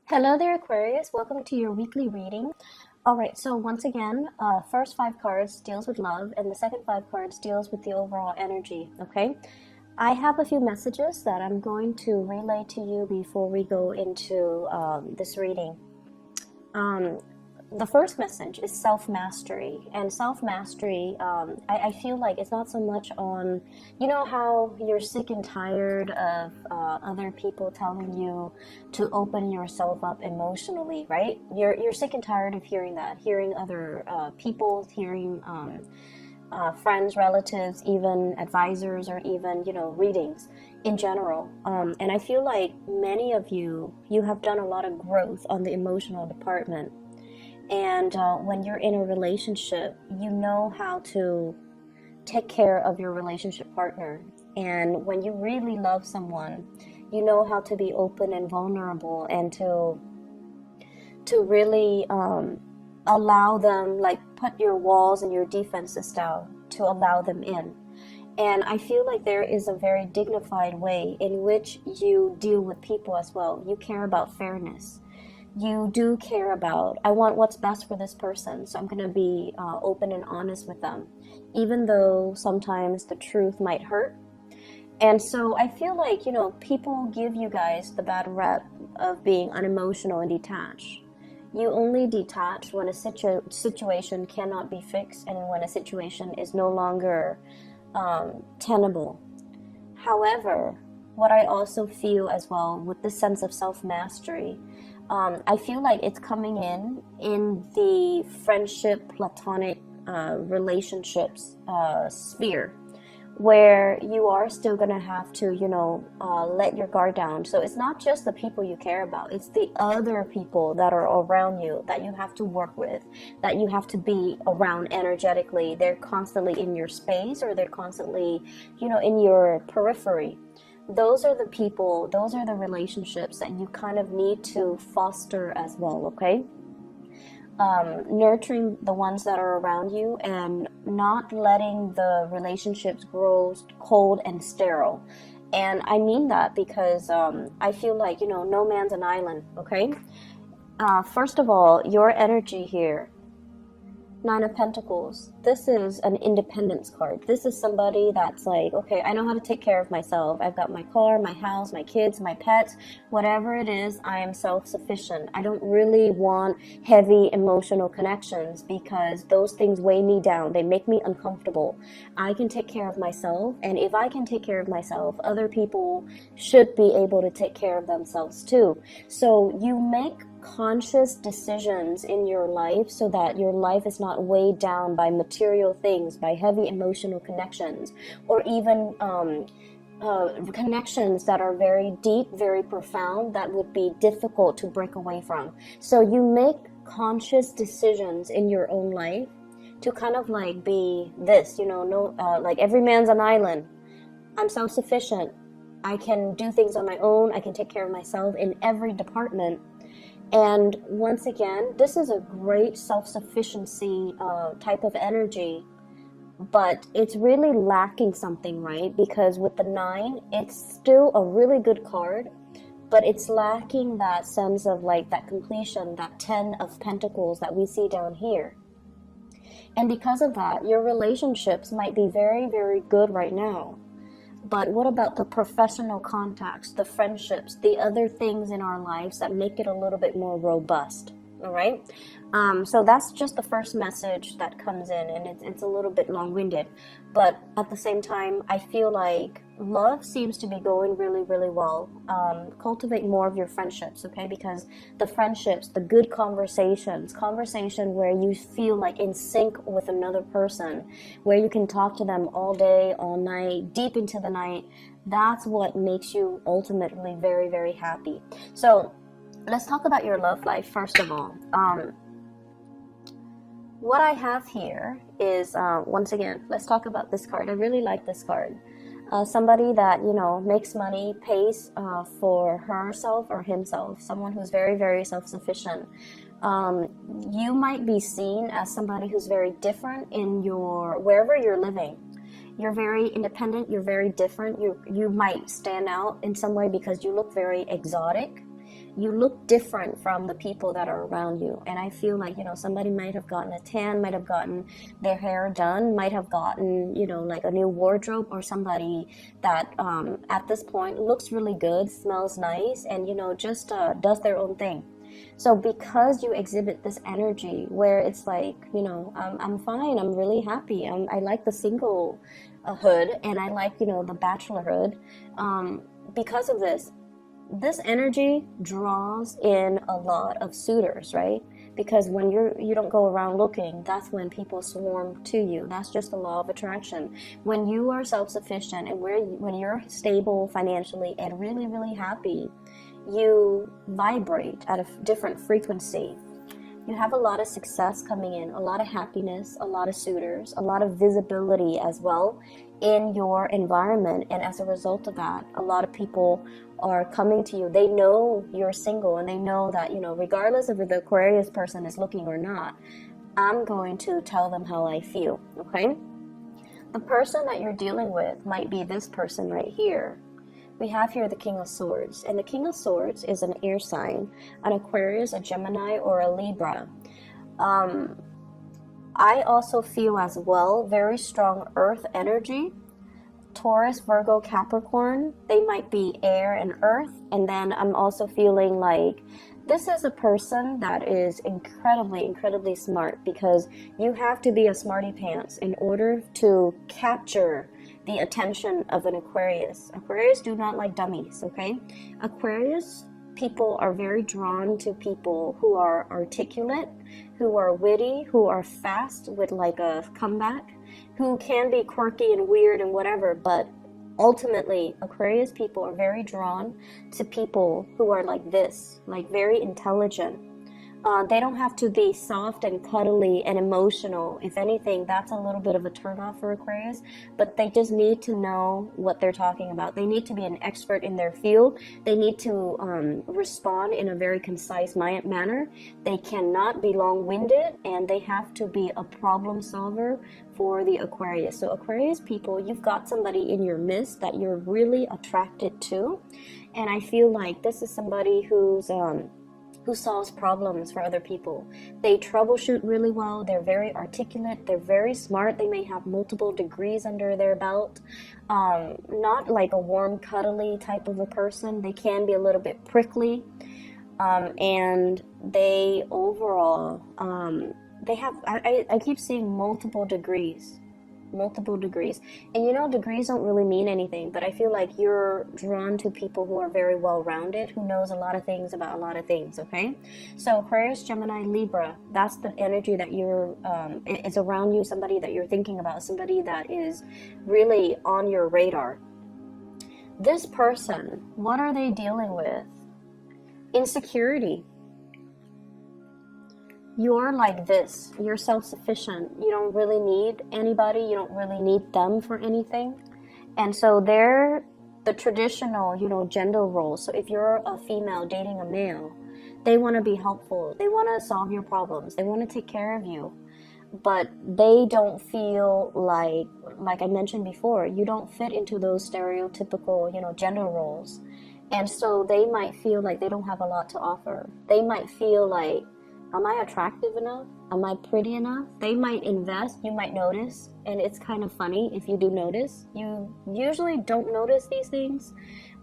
Hello there, Aquarius. Welcome to your weekly reading. All right, so once again, first five cards deals with love, and the second five cards deals with the overall energy, okay? I have a few messages that I'm going to relay to you before we go into this reading. The first message is self-mastery, and self-mastery, I feel like it's not so much on, you know how you're sick and tired of other people telling you to open yourself up emotionally, right? You're sick and tired of hearing that, hearing other people, hearing friends, relatives, even advisors, or even, readings in general. And I feel like many of you have done a lot of growth on the emotional department. And when you're in a relationship, you know how to take care of your relationship partner. And when you really love someone, you know how to be open and vulnerable, and to really allow them, like put your walls and your defenses down to allow them in. And I feel like there is a very dignified way in which you deal with people as well. You care about fairness. You do care about, I want what's best for this person, so I'm going to be open and honest with them, even though sometimes the truth might hurt. And so I feel like, people give you guys the bad rep of being unemotional and detached. You only detach when a situation cannot be fixed, and when a situation is no longer tenable. However, what I also feel as well with this sense of self-mastery, I feel like it's coming in the friendship, platonic relationships sphere, where you are still going to have to, let your guard down. So it's not just the people you care about, it's the other people that are around you that you have to work with, that you have to be around energetically. They're constantly in your space, or they're constantly, in your periphery. Those are the people, those are the relationships that you kind of need to foster as well, okay? Nurturing the ones that are around you, and not letting the relationships grow cold and sterile. And I mean that because I feel like, no man's an island, okay? First of all, your energy here, Nine of Pentacles, this is an independence card. This is somebody that's like, okay, I know how to take care of myself. I've got my car, my house, my kids, my pets, whatever it is, I am self-sufficient. I don't really want heavy emotional connections, because those things weigh me down. They make me uncomfortable. I can take care of myself, and if I can take care of myself, other people should be able to take care of themselves too. So you make conscious decisions in your life so that your life is not weighed down by material things, by heavy emotional connections, or even connections that are very deep, very profound, that would be difficult to break away from. So you make conscious decisions in your own life to kind of like be this, like every man's an island. I'm self-sufficient. I can do things on my own. I can take care of myself in every department. And once again, this is a great self-sufficiency type of energy, but it's really lacking something, right? Because with the 9, it's still a really good card, but it's lacking that sense of like that completion, that 10 of Pentacles that we see down here. And because of that, your relationships might be very, very good right now. But what about the professional contacts, the friendships, the other things in our lives that make it a little bit more robust? All right. So that's just the first message that comes in, and it's a little bit long-winded, but at the same time, I feel like love seems to be going really, really well. Cultivate more of your friendships, okay? Because the friendships, the good conversations, conversation where you feel like in sync with another person, where you can talk to them all day, all night, deep into the night, that's what makes you ultimately very, very happy. So let's talk about your love life first of all. What I have here is, once again, let's talk about this card. I really like this card. Somebody that, makes money, pays for herself or himself, someone who's very, very self-sufficient. You might be seen as somebody who's very different in wherever you're living. You're very independent, you're very different. You might stand out in some way because you look very exotic. you look different from the people that are around you. And I feel like, you know, somebody might have gotten a tan, might have gotten their hair done, might have gotten, you know, like a new wardrobe, or somebody that at this point looks really good, smells nice, and, you know, just does their own thing. So because you exhibit this energy where it's like, you know, I'm fine, I'm really happy, I like the single hood, and I like, you know, the bachelorhood, because of this energy draws in a lot of suitors, right? Because when you don't go around looking, that's when people swarm to you. That's just the law of attraction. When you are self-sufficient and when you're stable financially and really, really happy, you vibrate at a different frequency. You have a lot of success coming in, a lot of happiness, a lot of suitors, a lot of visibility as well in your environment. And as a result of that, a lot of people are coming to you. They know you're single, and they know that, you know, regardless of if the Aquarius person is looking or not, I'm going to tell them how I feel, okay? The person that you're dealing with might be this person right here. We have here the King of Swords, and the King of Swords is an air sign, an Aquarius, a Gemini, or a Libra. I also feel as well very strong earth energy. Taurus, Virgo, Capricorn, they might be air and earth. And then I'm also feeling like this is a person that is incredibly, incredibly smart, because you have to be a smarty pants in order to capture the attention of an Aquarius. Aquarius do not like dummies, okay? Aquarius people are very drawn to people who are articulate, who are witty, who are fast with like a comeback, who can be quirky and weird and whatever, but ultimately Aquarius people are very drawn to people who are like this, like very intelligent. They don't have to be soft and cuddly and emotional. If anything, that's a little bit of a turnoff for Aquarius, but they just need to know what they're talking about. They need to be an expert in their field. They need to respond in a very concise manner. They cannot be long-winded, and they have to be a problem solver for the Aquarius. So Aquarius people, you've got somebody in your midst that you're really attracted to, and I feel like this is somebody who solves problems for other people. They troubleshoot really well. They're very articulate. They're very smart. They may have multiple degrees under their belt. Not like a warm, cuddly type of a person. They can be a little bit prickly. And they overall, they have, I keep seeing multiple degrees. And you know, degrees don't really mean anything, but I feel like you're drawn to people who are very well-rounded, who knows a lot of things about a lot of things, okay? So Aquarius, Gemini, Libra, that's the energy that you're is around you, somebody that you're thinking about, somebody that is really on your radar. This person, what are they dealing with? Insecurity. You're like this. You're self-sufficient. You don't really need anybody. You don't really need them for anything. And so they're the traditional, you know, gender roles. So if you're a female dating a male, they want to be helpful. They want to solve your problems. They want to take care of you. But they don't feel like I mentioned before, you don't fit into those stereotypical, you know, gender roles. And so they might feel like they don't have a lot to offer. They might feel like, am I attractive enough? Am I pretty enough? They might invest, you might notice, and it's kind of funny if you do notice. You usually don't notice these things,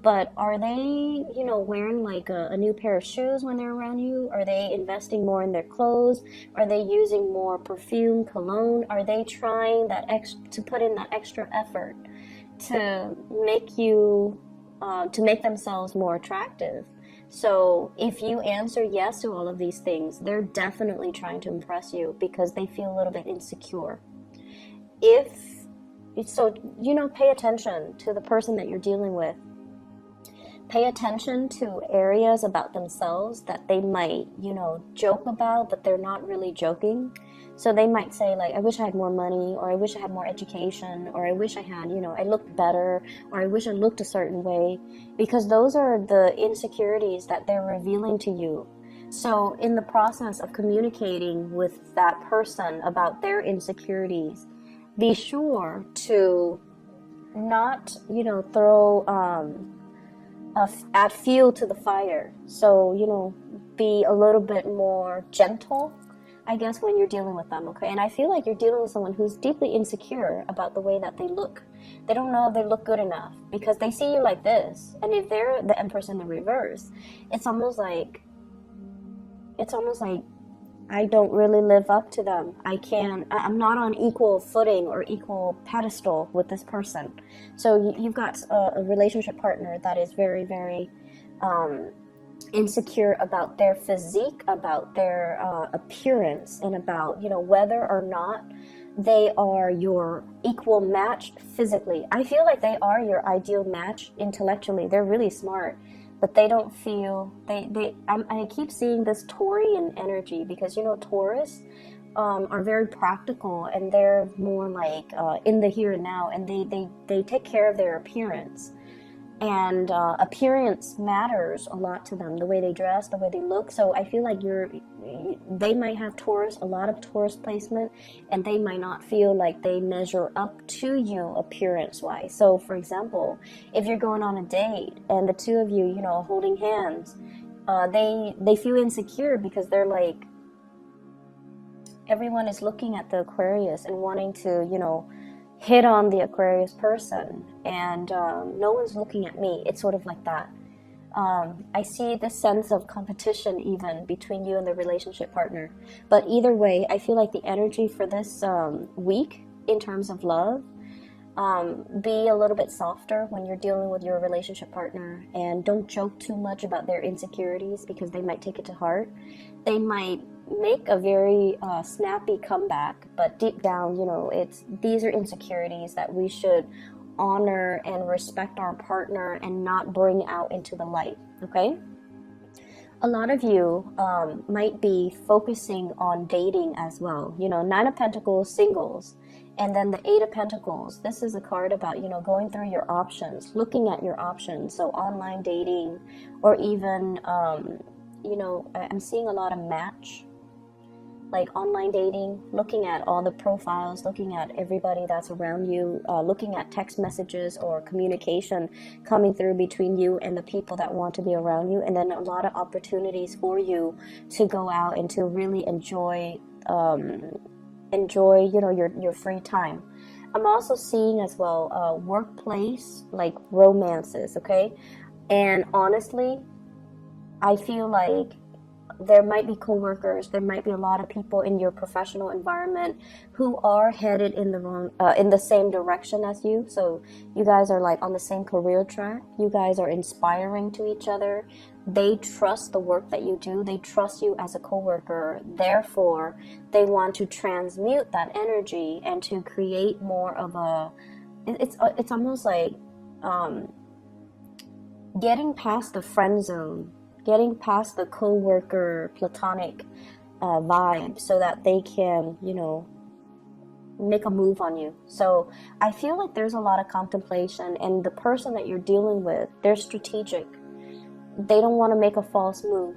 but are they, you know, wearing like a new pair of shoes when they're around you? Are they investing more in their clothes? Are they using more perfume, cologne? Are they trying to put in that extra effort to make you, to make themselves more attractive? So if you answer yes to all of these things, they're definitely trying to impress you because they feel a little bit insecure. So, you know, pay attention to the person that you're dealing with. Pay attention to areas about themselves that they might, you know, joke about, but they're not really joking. So they might say like, I wish I had more money, or I wish I had more education, or I wish I had, you know, I looked better, or I wish I looked a certain way, because those are the insecurities that they're revealing to you. So in the process of communicating with that person about their insecurities, be sure to not, you know, throw add fuel to the fire. So, you know, be a little bit more gentle, I guess, when you're dealing with them, okay? And I feel like you're dealing with someone who's deeply insecure about the way that they look. They don't know if they look good enough because they see you like this. And if they're the Empress in the reverse, it's almost like I don't really live up to them. I'm not on equal footing or equal pedestal with this person. So you've got a relationship partner that is very, very insecure about their physique, about their appearance, and about, you know, whether or not they are your equal match physically. I feel like they are your ideal match intellectually. They're really smart, but they don't feel I keep seeing this Taurian energy because, you know, Taurus are very practical, and they're more like in the here and now, and they take care of their appearance. And appearance matters a lot to them, the way they dress, the way they look. So I feel like they might have Taurus, a lot of Taurus placement, and they might not feel like they measure up to you appearance-wise. So, for example, if you're going on a date and the two of you, you know, holding hands, they feel insecure because they're like, everyone is looking at the Aquarius and wanting to, you know, hit on the Aquarius person, and no one's looking at me. It's sort of like that. I see this sense of competition even between you and the relationship partner. But either way, I feel like the energy for this week in terms of love, be a little bit softer when you're dealing with your relationship partner, and don't joke too much about their insecurities because they might take it to heart. They might make a very snappy comeback, but deep down, you know, these are insecurities that we should honor and respect our partner and not bring out into the light, okay? A lot of you might be focusing on dating as well. You know, Nine of Pentacles, singles, and then the Eight of Pentacles. This is a card about, you know, going through your options, looking at your options. So online dating, or even, you know, I'm seeing a lot of match, like online dating, looking at all the profiles, looking at everybody that's around you, looking at text messages or communication coming through between you and the people that want to be around you, and then a lot of opportunities for you to go out and to really enjoy, you know, your free time. I'm also seeing as well workplace, like romances, okay? And honestly, I feel like there might be coworkers, there might be a lot of people in your professional environment who are headed in the same direction as you. So you guys are like on the same career track. You guys are inspiring to each other. They trust the work that you do. They trust you as a coworker. Therefore, they want to transmute that energy and to create more of a. It's almost like getting past the friend zone, getting past the co-worker platonic vibe, so that they can, you know, make a move on you. So I feel like there's a lot of contemplation, and the person that you're dealing with, they're strategic. They don't want to make a false move.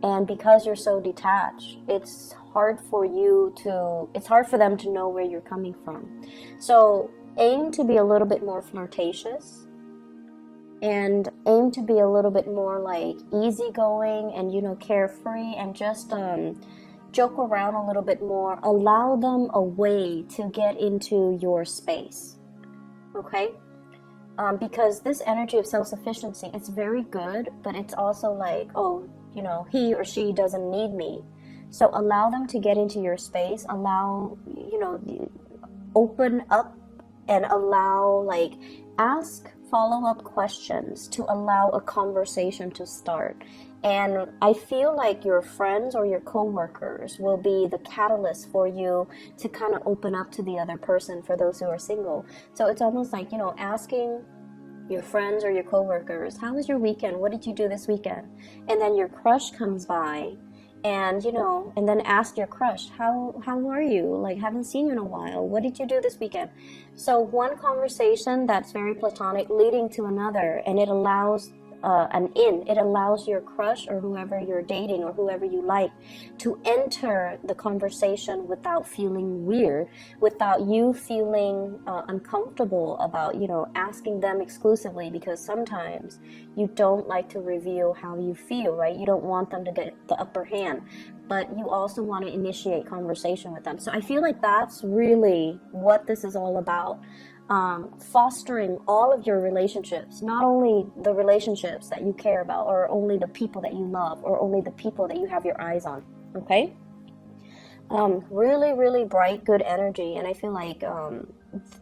And because you're so detached, it's hard for them to know where you're coming from. So aim to be a little bit more flirtatious, and aim to be a little bit more like easygoing and, you know, carefree, and just joke around a little bit more. Allow them a way to get into your space, okay? Because this energy of self-sufficiency, it's very good, but it's also like, oh, you know, he or she doesn't need me. So allow them to get into your space. Allow, you know, open up, and allow, like, ask follow-up questions to allow a conversation to start. And I feel like your friends or your co-workers will be the catalyst for you to kind of open up to the other person, for those who are single. So it's almost like, you know, asking your friends or your co-workers, how was your weekend? What did you do this weekend? And then your crush comes by, and, you know, and then ask your crush, how are you? Like, haven't seen you in a while. What did you do this weekend? So one conversation that's very platonic leading to another, and it allows an in. It allows your crush or whoever you're dating or whoever you like to enter the conversation without feeling weird, without you feeling uncomfortable about, you know, asking them exclusively, because sometimes you don't like to reveal how you feel, right? You don't want them to get the upper hand, but you also want to initiate conversation with them. So I feel like that's really what this is all about. Fostering all of your relationships, not only the relationships that you care about, or only the people that you love, or only the people that you have your eyes on. Okay? Really bright, good energy, and I feel like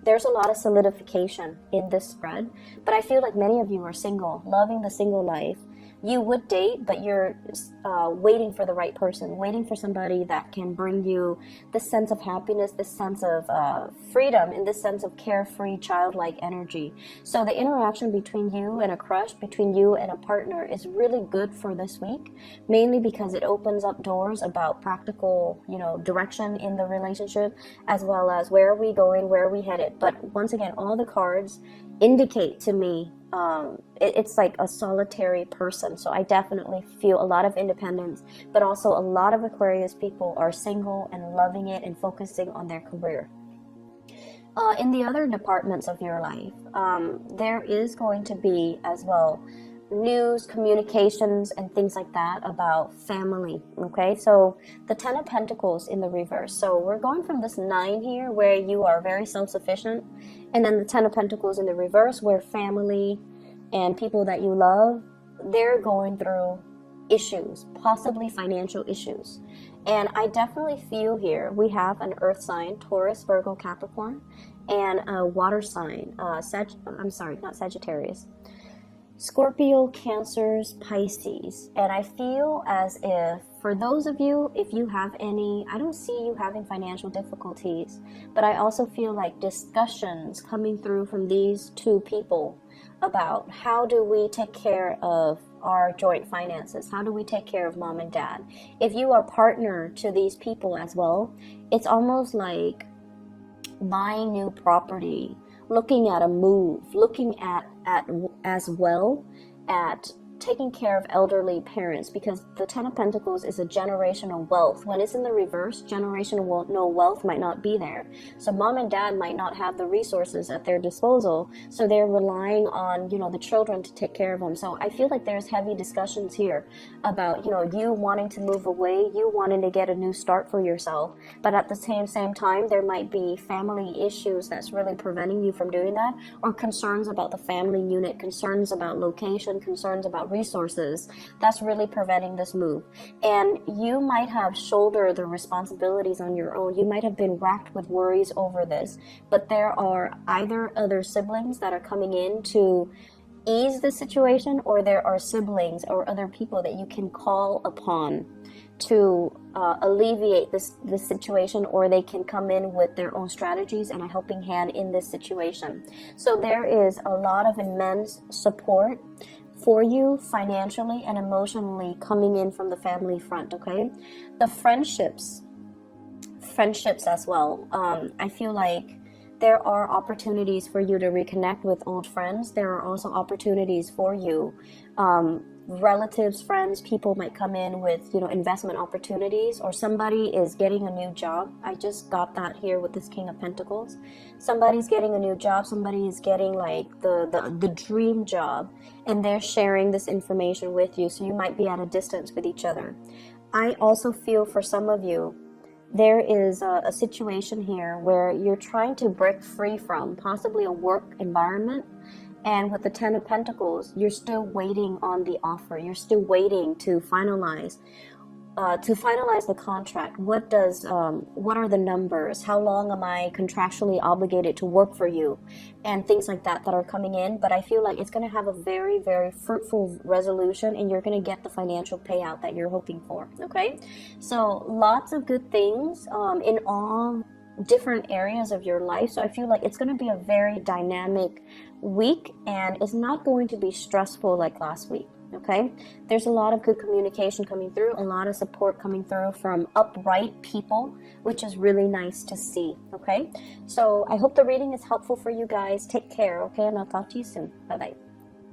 there's a lot of solidification in this spread. But I feel like many of you are single, loving the single life. You would date, but you're waiting for the right person, waiting for somebody that can bring you this sense of happiness, this sense of freedom, and this sense of carefree, childlike energy. So the interaction between you and a crush, between you and a partner, is really good for this week, mainly because it opens up doors about practical, you know, direction in the relationship, as well as where are we going, where are we headed. But once again, all the cards indicate to me it's like a solitary person. So I definitely feel a lot of independence, but also a lot of Aquarius people are single and loving it and focusing on their career. In the other departments of your life, there is going to be as well news, communications, and things like that about family. Okay, so the 10 of Pentacles in the reverse. So we're going from this 9 here where you are very self-sufficient, and then the 10 of Pentacles in the reverse where family and people that you love, they're going through issues, possibly financial issues. And I definitely feel here we have an earth sign, Taurus, Virgo, Capricorn, and a water sign, not Sagittarius, Scorpio, Cancers, Pisces. And I feel as if for those of you, if you have any, I don't see you having financial difficulties, but I also feel like discussions coming through from these two people about how do we take care of our joint finances, how do we take care of mom and dad. If you are partner to these people as well, it's almost like buying new property, looking at a move, looking at as well at taking care of elderly parents, because the 10 of Pentacles is a generational wealth. When it's in the reverse, generational wealth might not be there. So mom and dad might not have the resources at their disposal, so they're relying on, you know, the children to take care of them. So I feel like there's heavy discussions here about, you know, you wanting to move away, you wanting to get a new start for yourself, but at the same time there might be family issues that's really preventing you from doing that, or concerns about the family unit, concerns about location, concerns about resources that's really preventing this move. And you might have shouldered the responsibilities on your own. You might have been racked with worries over this, but there are either other siblings that are coming in to ease the situation, or there are siblings or other people that you can call upon to alleviate this situation, or they can come in with their own strategies and a helping hand in this situation. So there is a lot of immense support for you financially and emotionally coming in from the family front. Okay, the friendships as well. I feel like there are opportunities for you to reconnect with old friends. There are also opportunities for you, relatives, friends, people might come in with, you know, investment opportunities, or somebody is getting a new job. I just got that here with this King of Pentacles. Somebody's getting a new job, somebody is getting like the dream job, and they're sharing this information with you, so you might be at a distance with each other. I also feel for some of you, there is a situation here where you're trying to break free from possibly a work environment. And with the 10 of Pentacles, you're still waiting on the offer. You're still waiting to finalize the contract. What are the numbers? How long am I contractually obligated to work for you? And things like that are coming in. But I feel like it's going to have a very, very fruitful resolution, and you're going to get the financial payout that you're hoping for. Okay? So lots of good things in all different areas of your life. So I feel like it's going to be a very dynamic week, and it's not going to be stressful like last week. Okay, there's a lot of good communication coming through, a lot of support coming through from upright people, which is really nice to see. Okay, so I hope the reading is helpful for you guys. Take care. Okay, and I'll talk to you soon. Bye bye.